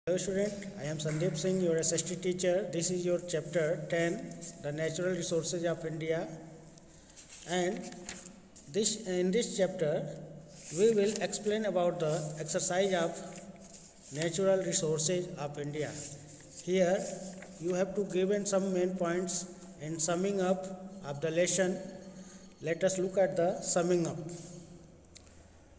Hello student, I am Sandeep Singh, your SST teacher. This is your chapter 10, the natural resources of India. And in this chapter, we will explain about the exercise of natural resources of India. Here, you have to give in some main points in summing up of the lesson. Let us look at the summing up.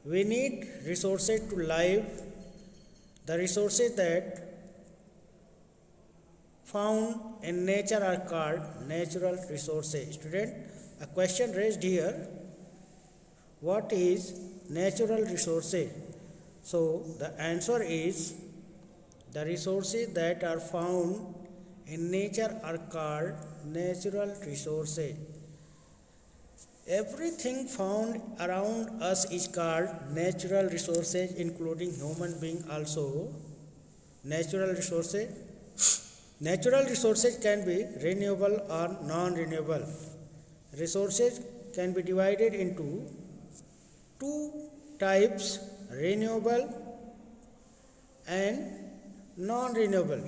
We need resources to live. The resources that found in nature are called natural resources. Student, a question raised here, what is natural resources? So the answer is, the resources that are found in nature are called natural resources. Everything found around us is called natural resources, including human being also. Natural resources. Natural resources can be renewable or non-renewable. Resources can be divided into two types, renewable and non-renewable.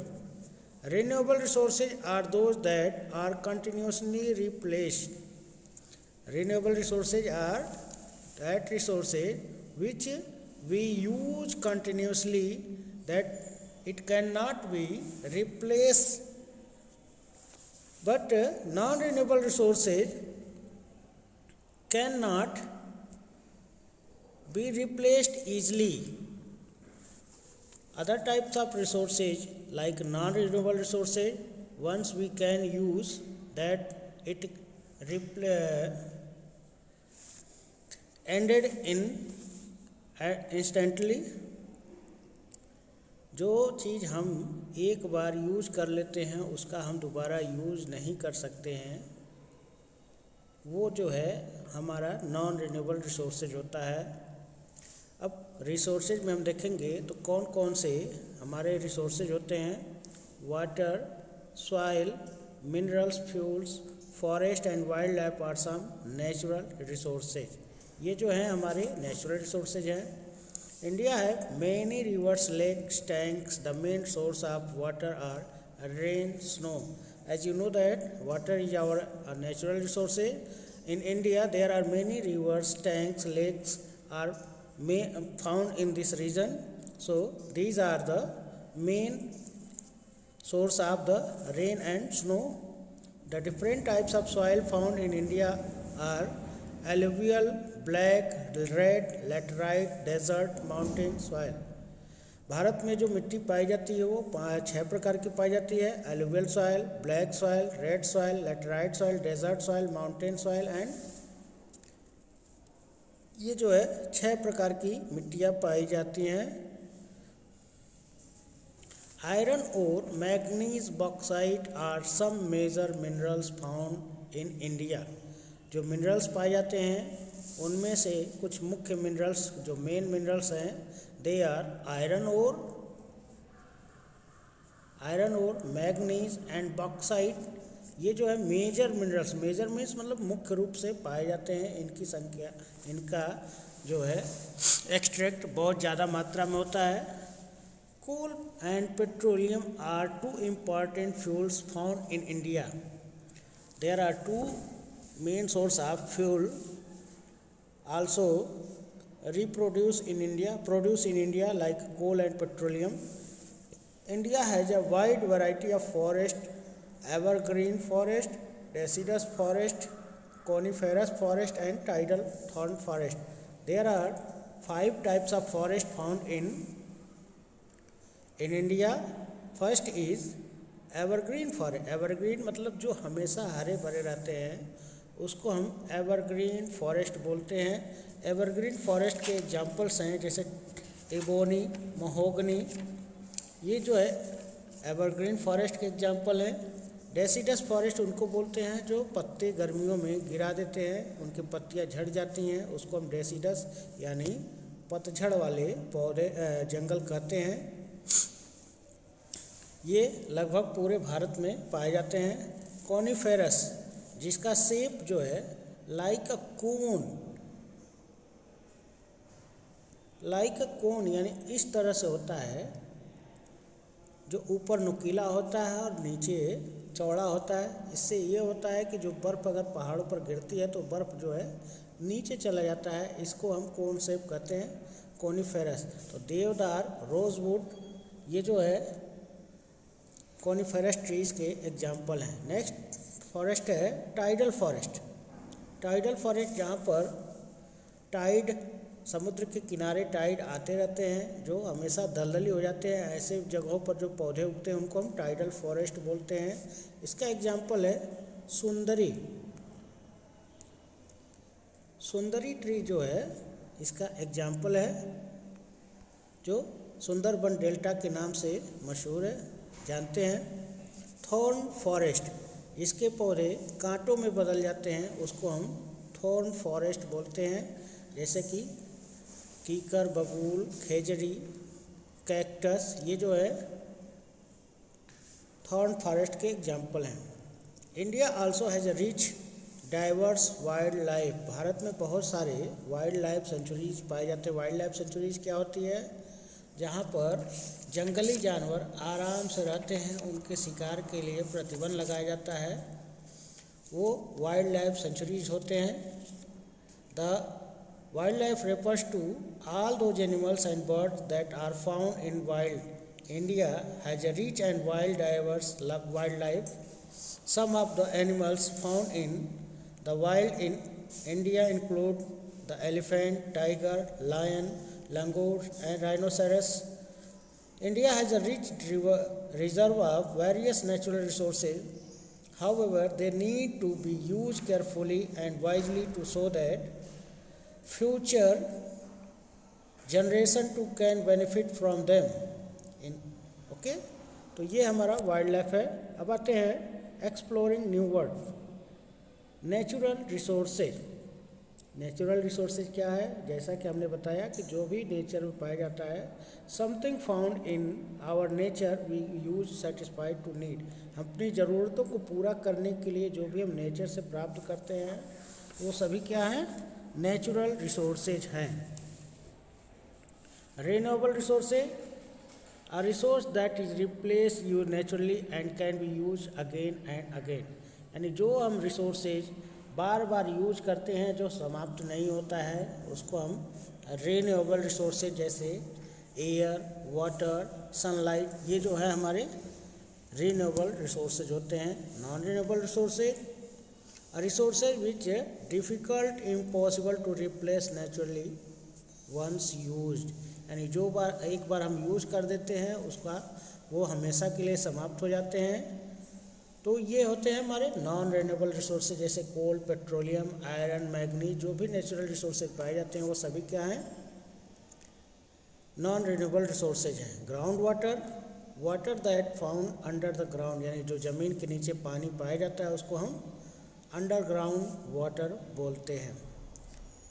Renewable resources are those that are continuously replenished. Renewable resources are that resources which we use continuously, that it cannot be replaced. But non-renewable resources cannot be replaced easily. Other types of resources like non-renewable resources, once we can use that, it ended in instantly. जो चीज़ हम एक बार use कर लेते हैं उसका हम दोबारा use नहीं कर सकते हैं, वो जो है हमारा नॉन रिन्यूएबल रिसोर्सेज होता है। अब रिसोर्सेज में हम देखेंगे तो कौन कौन से हमारे रिसोर्सेज होते हैं। Water, soil, minerals, fuels, forest and wildlife are some natural resources. ये जो है हमारे नेचुरल रिसोर्सेज हैं। इंडिया है many rivers, lakes, tanks. The main source of water are rain, snow. As you know that water is our natural resources. In India there are many rivers, tanks, lakes are found in this region. So these are the main source of the rain and snow. The different types of soil found in India are alluvial, black, red, laterite, desert, mountain soil. Bharat में जो मिट्टी पाई जाती है वो 6 प्रकार की पाई जाती है। Alluvial soil, black soil, red soil, laterite soil, desert soil, mountain soil and, ये जो है 6 प्रकार की मिट्टियाँ पाई जाती हैं। आयरन और manganese, bauxite are some major minerals found in India. जो मिनरल्स पाए जाते हैं उनमें से कुछ मुख्य मिनरल्स, जो मेन मिनरल्स हैं, दे आर आयरन और मैग्नीज एंड बॉक्साइट। ये जो है मेजर मिनरल्स, मेजर मीन्स मतलब मुख्य रूप से पाए जाते हैं। इनकी संख्या, इनका जो है एक्सट्रैक्ट बहुत ज़्यादा मात्रा में होता है। Coal and petroleum are two important fuels found in India. There are 2 main source of fuel also produced in India like coal and petroleum. India has a wide variety of forest: evergreen forest, deciduous forest, coniferous forest and tidal thorn forest. There are 5 types of forest found in India. First is evergreen forest. Evergreen मतलब जो हमेशा हरे भरे रहते हैं उसको हम evergreen forest बोलते हैं। एवरग्रीन फॉरेस्ट के एग्जाम्पल्स हैं जैसे एबोनी, महोगनी, ये जो है एवरग्रीन फॉरेस्ट के एग्जाम्पल हैं। डेसिडस फॉरेस्ट उनको बोलते हैं जो पत्ते गर्मियों में गिरा देते हैं, उनकी पत्तियां झड़ जाती हैं, उसको हम डेसिडस यानी पतझड़ वाले पौधे जंगल कहते हैं। ये लगभग पूरे भारत में पाए जाते हैं। कॉनिफेरस, जिसका शेप जो है लाइक अ कोन यानी इस तरह से होता है, जो ऊपर नुकीला होता है और नीचे चौड़ा होता है। इससे ये होता है कि जो बर्फ़ अगर पहाड़ों पर गिरती है तो बर्फ़ जो है नीचे चला जाता है। इसको हम कोन शेप कहते हैं, कोनिफेरस। तो देवदार, रोजवुड, ये जो है कोनिफेरस ट्रीज के एग्जाम्पल हैं। नेक्स्ट फॉरेस्ट है टाइडल फॉरेस्ट। टाइडल फॉरेस्ट जहाँ पर टाइड, समुद्र के किनारे टाइड आते रहते हैं जो हमेशा दलदली हो जाते हैं, ऐसे जगहों पर जो पौधे उगते हैं उनको हम टाइडल फॉरेस्ट बोलते हैं। इसका एग्जाम्पल है सुंदरी। सुंदरी ट्री जो है इसका एग्जाम्पल है, जो सुंदरबन डेल्टा के नाम से मशहूर है, जानते हैं। थॉर्न फॉरेस्ट, इसके पौधे कांटों में बदल जाते हैं, उसको हम थॉर्न फॉरेस्ट बोलते हैं। जैसे कि कीकर, बबूल, खेजड़ी, कैक्टस, ये जो है थॉर्न फॉरेस्ट के एग्जाम्पल हैं। India also has a rich diverse wild life. Bharat में बहुत सारे वाइल्ड लाइफ सेंचुरीज पाए जाते हैं। वाइल्ड लाइफ सेंचुरीज क्या होती है? जहाँ पर जंगली जानवर आराम से रहते हैं, उनके शिकार के लिए प्रतिबंध लगाया जाता है, वो वाइल्ड लाइफ सेंचुरीज होते हैं। The wildlife refers to all those animals and birds that are found in wild. India has a rich and wild diverse wildlife. Some of the animals found in the wild in India include the elephant, tiger, lion, langur and rhinoceros. India has a rich reserve of various natural resources. However, they need to be used carefully and wisely to show that future generation too can benefit from them in okay। तो ये हमारा wild life है। अब आते हैं exploring new world. Natural resources. Natural resources क्या है? जैसा कि हमने बताया कि जो भी नेचर में पाया जाता है, something found in our nature we use satisfied to need. अपनी ज़रूरतों को पूरा करने के लिए जो भी हम नेचर से प्राप्त करते हैं वो सभी क्या हैं? नेचुरल रिसोर्सेज हैं। Renewable resources, a resource that is replace you naturally and can be use again and again. यानी जो हम रिसोर्सेज बार बार यूज करते हैं, जो समाप्त नहीं होता है, उसको हम रिन्यूएबल रिसोर्सेज, जैसे एयर, वाटर, सनलाइट, ये जो है हमारे रिन्यूएबल रिसोर्सेज होते हैं। Non renewable resources, resources which difficult impossible to replace naturally once used। यानी जो एक बार हम यूज़ कर देते हैं उसका वो हमेशा के लिए समाप्त हो जाते हैं। तो ये होते हैं हमारे नॉन रिन्यूएबल रिसोर्सेज, जैसे कोल, पेट्रोलियम, आयरन, मैग्नीज, जो भी नेचुरल रिसोर्सेज पाए जाते हैं वो सभी क्या हैं? नॉन रिन्यूएबल रिसोर्सेज हैं। Ground water, water that found under the ground, यानी जो ज़मीन के नीचे पानी पाया जाता है उसको हम अंडरग्राउंड वाटर बोलते हैं।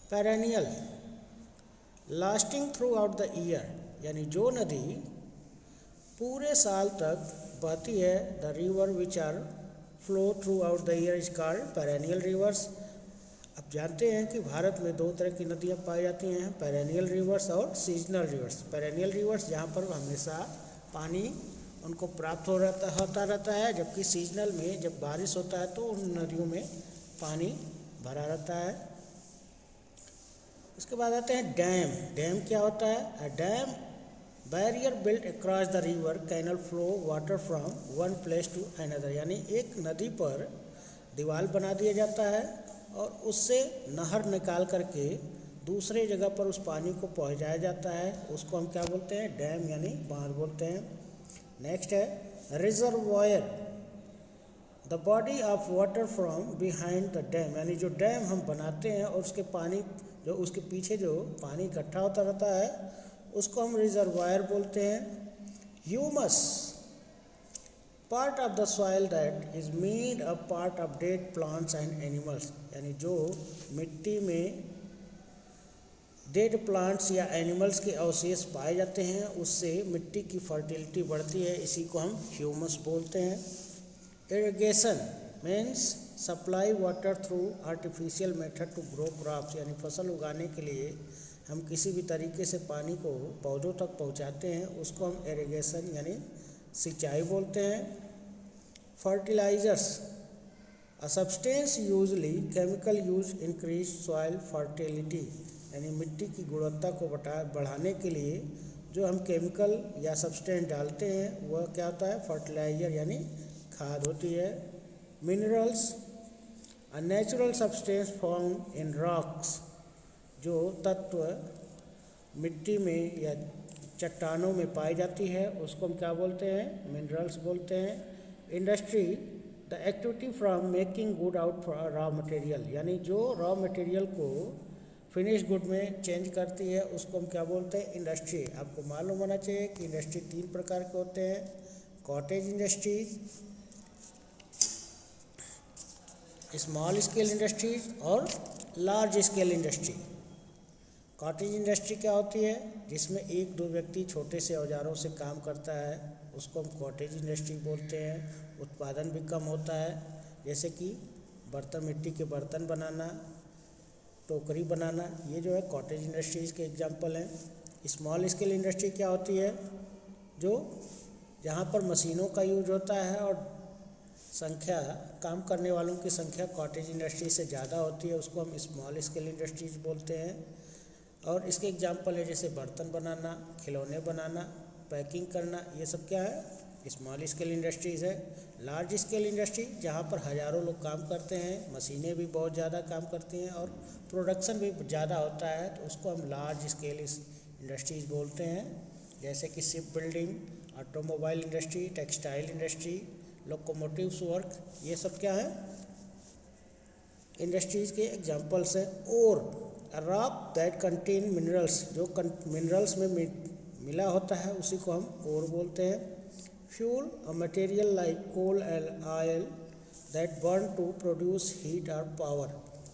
Perennial, lasting throughout the year, यानी जो नदी पूरे साल तक बहती है, the river which are flow throughout the year is called perennial rivers. अब जानते हैं कि भारत में दो तरह की नदियाँ पाई जाती हैं, पेरेनियल रिवर्स और सीजनल रिवर्स। पेरेनियल रिवर्स जहाँ पर हमेशा पानी उनको प्राप्त होता रहता है, जबकि सीजनल में जब बारिश होता है तो उन नदियों में पानी भरा रहता है। उसके बाद आते हैं डैम। डैम क्या होता है? A dam barrier built across the river canal flow water from one place to another, यानी एक नदी पर दीवार बना दिया जाता है और उससे नहर निकाल करके दूसरे जगह पर उस पानी को पहुंचाया जाता है, उसको हम क्या बोलते हैं? डैम यानी बांध बोलते हैं। नेक्स्ट है reservoir, the body of water from behind the dam, यानी जो डैम हम बनाते हैं और उसके पानी जो उसके पीछे जो पानी इकट्ठा होता रहता है उसको हम रिजर्वायर बोलते हैं। Humus, part of the soil that is made a part of dead plants and animals, यानी जो मिट्टी में डेड प्लांट्स या एनिमल्स के अवशेष पाए जाते हैं उससे मिट्टी की फर्टिलिटी बढ़ती है, इसी को हम ह्यूमस बोलते हैं। Irrigation means supply water through artificial method to grow crops, यानी फसल उगाने के लिए हम किसी भी तरीके से पानी को पौधों तक पहुंचाते हैं, उसको हम इरिगेशन यानी सिंचाई बोलते हैं। Fertilisers, a substance usually chemical use increase soil fertility, यानी मिट्टी की गुणवत्ता को बढ़ाने के लिए जो हम केमिकल या सब्सटेंस डालते हैं वह क्या होता है, फर्टिलाइजर यानी खाद होती है। Minerals, a natural substance found in rocks, जो तत्व मिट्टी में या चट्टानों में पाई जाती है उसको हम क्या बोलते हैं, मिनरल्स बोलते हैं। Industry, the activity from making good out raw material, यानी जो रॉ मटेरियल को फिनिश गुड में चेंज करती है उसको हम क्या बोलते हैं, इंडस्ट्री। आपको मालूम होना चाहिए कि इंडस्ट्री 3 प्रकार के होते हैं, cottage industries, small scale industries और large scale industry. Cottage industry क्या होती है, जिसमें 1-2 व्यक्ति छोटे से औजारों से काम करता है उसको हम कॉटेज इंडस्ट्री बोलते हैं। उत्पादन भी कम होता है, जैसे कि बर्तन, मिट्टी के बर्तन बनाना, टोकरी बनाना, ये जो है कॉटेज इंडस्ट्रीज के एग्जाम्पल हैं। स्मॉल स्केल इंडस्ट्री क्या होती है, जो जहाँ पर मशीनों का यूज होता है और संख्या, काम करने वालों की संख्या कॉटेज इंडस्ट्री से ज़्यादा होती है, उसको हम स्मॉल स्केल इंडस्ट्रीज बोलते हैं। और इसके एग्जाम्पल है जैसे बर्तन बनाना, खिलौने बनाना, पैकिंग करना, ये सब क्या है, स्मॉल स्केल इंडस्ट्रीज़ है। लार्ज स्केल इंडस्ट्री जहाँ पर हज़ारों लोग काम करते हैं, मशीनें भी बहुत ज़्यादा काम करती हैं और प्रोडक्शन भी ज़्यादा होता है, तो उसको हम लार्ज स्केल इंडस्ट्रीज़ बोलते हैं। जैसे कि ship building, automobile industry, textile industry, locomotives work, ये सब क्या है, इंडस्ट्रीज़ के एग्जाम्पल्स हैं। और रॉक दैट कंटेन मिनरल्स, जो मिनरल्स में मिला होता है उसी को हम ओर बोलते हैं। Fuel, a material like coal and oil that burn to produce heat और पावर,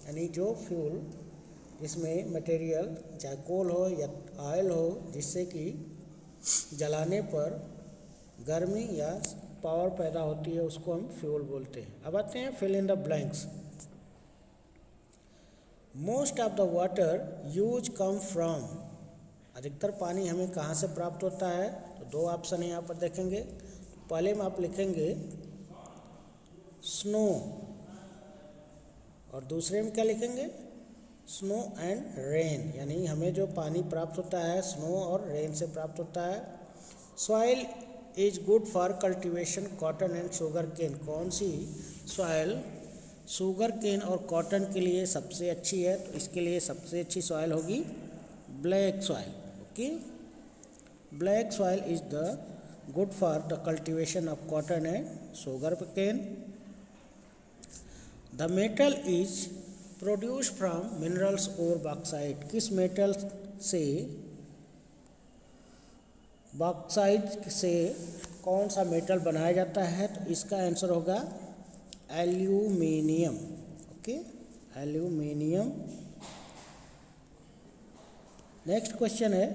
यानी जो फ्यूल, जिसमें मटेरियल चाहे कोल हो या ऑयल हो, जिससे कि जलाने पर गर्मी या पावर पैदा होती है, उसको हम फ्यूल बोलते हैं। अब आते हैं fill in the blanks. Most of the water use come from, अधिकतर पानी हमें कहाँ से प्राप्त होता है, तो 2 ऑप्शन यहाँ पर देखेंगे। तो पहले में आप लिखेंगे स्नो, और दूसरे में क्या लिखेंगे, स्नो एंड रेन, यानी हमें जो पानी प्राप्त होता है स्नो और रेन से प्राप्त होता है। Soil is good for cultivation cotton and sugarcane, कौन सी सॉइल शुगर केन और कॉटन के लिए सबसे अच्छी है, तो इसके लिए सबसे अच्छी सॉइल होगी black soil. Okay, black soil is the good for the cultivation of cotton and sugarcane. The metal is produce from minerals और बॉक्साइट, किस मेटल से, बॉक्साइट से कौन सा मेटल बनाया जाता है, तो इसका आंसर होगा aluminium. Okay, aluminium. Next question है,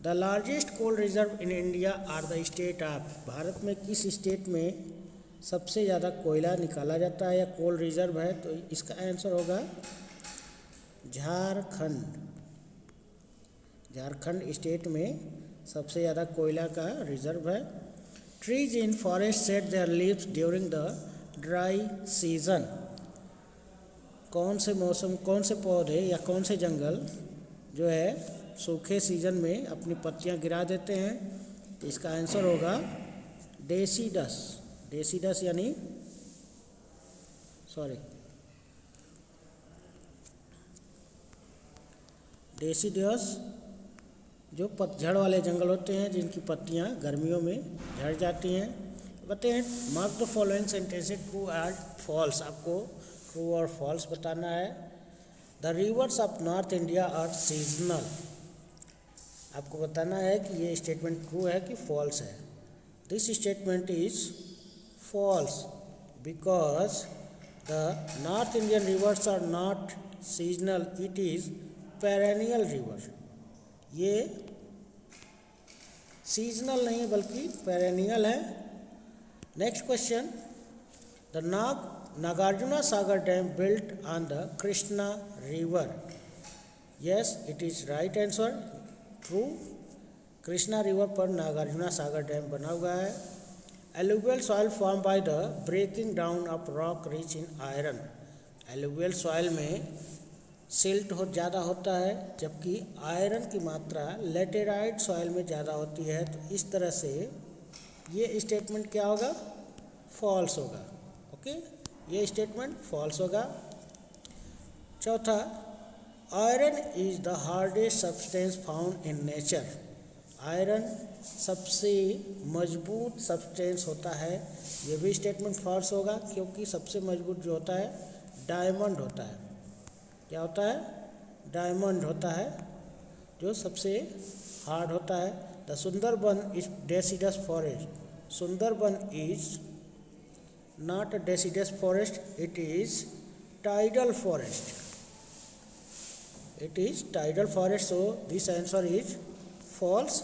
the largest coal reserve in India are the state of, Bharat में किस स्टेट में सबसे ज़्यादा कोयला निकाला जाता है या कोल रिजर्व है, तो इसका आंसर होगा झारखंड। झारखंड स्टेट में सबसे ज़्यादा कोयला का रिजर्व है। Trees in forest set there leaves during the dry season, कौन से मौसम, कौन से पौधे या कौन से जंगल जो है सूखे सीजन में अपनी पत्तियां गिरा देते हैं, तो इसका आंसर होगा डेसीडस। डेसीडस यानी डेसीडस जो पतझड़ वाले जंगल होते हैं जिनकी पत्तियां गर्मियों में झड़ जाती हैं। बताते हैं, mark the following sentences true and false, आपको ट्रू और फॉल्स बताना है। The rivers of north India are seasonal, आपको बताना है कि ये स्टेटमेंट ट्रू है कि फॉल्स है। This statement is false because the north Indian rivers are not seasonal, it is perennial river, ये सीजनल नहीं बल्कि पेरेनियल है। Next question, the Nagarjuna Sagar dam built on the Krishna river, yes it is right answer, true. Krishna river पर Nagarjuna Sagar dam बना हुआ है। Alluvial soil form by the breaking down of rock rich in iron. Alluvial soil में silt ज़्यादा होता है, जबकि iron की मात्रा लेटेराइट सॉइल में ज़्यादा होती है। तो इस तरह से ये स्टेटमेंट क्या होगा, फॉल्स होगा। ओके, ये स्टेटमेंट फॉल्स होगा। चौथा, iron is the hardest substance found in nature. Iron सबसे मजबूत सब्सटेंस होता है, ये भी स्टेटमेंट फॉल्स होगा, क्योंकि सबसे मजबूत जो होता है डायमंड होता है। क्या होता है, डायमंड होता है जो सबसे हार्ड होता है। The Sundarban is deciduous forest. Sundarban is not a deciduous forest, it is tidal forest. It is tidal forest, so this answer is false.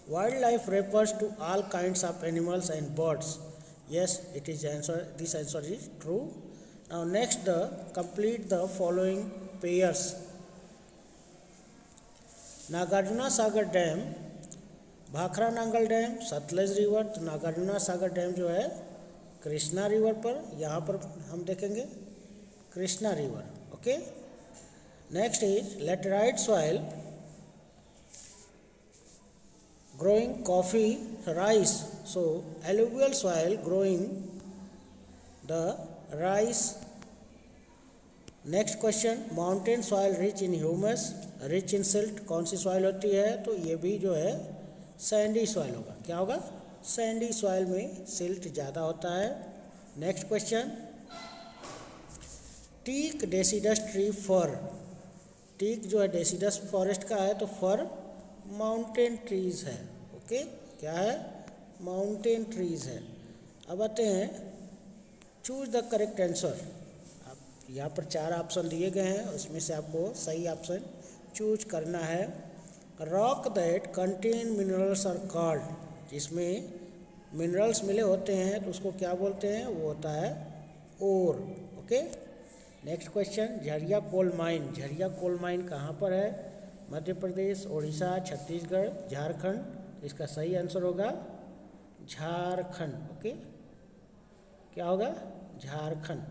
Wildlife refers to all kinds of animals and birds. Yes, it is answer. This answer is true. Now next, complete the following pairs. Nagarjuna Sagar dam, Bhakra Nangal dam, Sutlej river. तो Nagarjuna Sagar dam जो है Krishna river पर, यहाँ पर हम देखेंगे Krishna river. Okay, next is laterite soil growing coffee, rice. So alluvial soil growing the rice. Next question, mountain soil rich in humus, rich in silt. कौन सी सॉइल होती है, तो ये भी जो है सैंडी सॉइल होगा। क्या होगा, सैंडी सॉइल में सिल्ट ज़्यादा होता है। Next question, teak deciduous tree fir. Teak जो है डेसिडस फॉरेस्ट का है, तो फर माउंटेन ट्रीज है। ओके, क्या है, माउंटेन ट्रीज है। अब आते हैं, चूज द करेक्ट आंसर। आप यहाँ पर 4 ऑप्शन दिए गए हैं, उसमें से आपको सही ऑप्शन चूज करना है। Rock that contain minerals are called. जिसमें मिनरल्स मिले होते हैं तो उसको क्या बोलते हैं, वो होता है ओर। Okay, next question, Jharia coal mine. Jharia coal mine कहाँ पर है, मध्य प्रदेश, उड़ीसा, छत्तीसगढ़, झारखंड। इसका सही आंसर होगा झारखंड। ओके, क्या होगा, Jharkhand.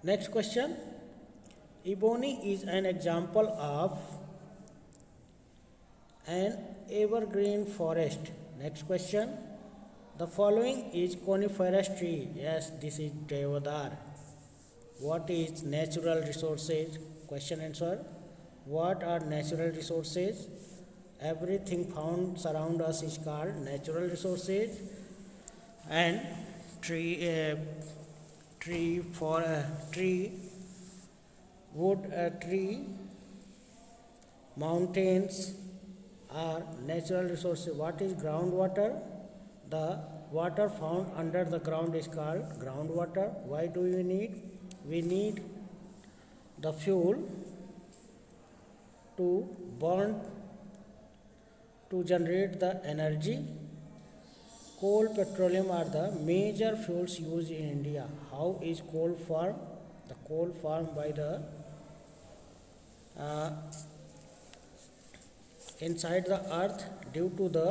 Next question, ebony is an example of N evergreen forest. Next question, the following is coniferous tree. Yes, this is देवदार। What is natural resources? Question answer. What are natural resources? Everything found surround us is called natural resources. And wood, tree, mountains are natural resources. What is groundwater? The water found under the ground is called groundwater. Why do we need? We need the fuel to burn to generate the energy. Coal, petroleum are the major fuels used in India. How is coal formed? The coal formed by the inside the earth due to the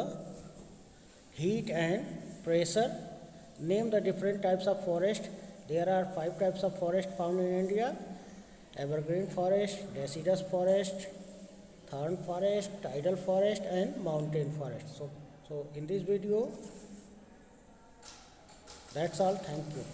heat and pressure. Name the different types of forest. There are 5 types of forest found in India: evergreen forest, deciduous forest, thorn forest, tidal forest, and mountain forest. So in this video, that's all. Thank you.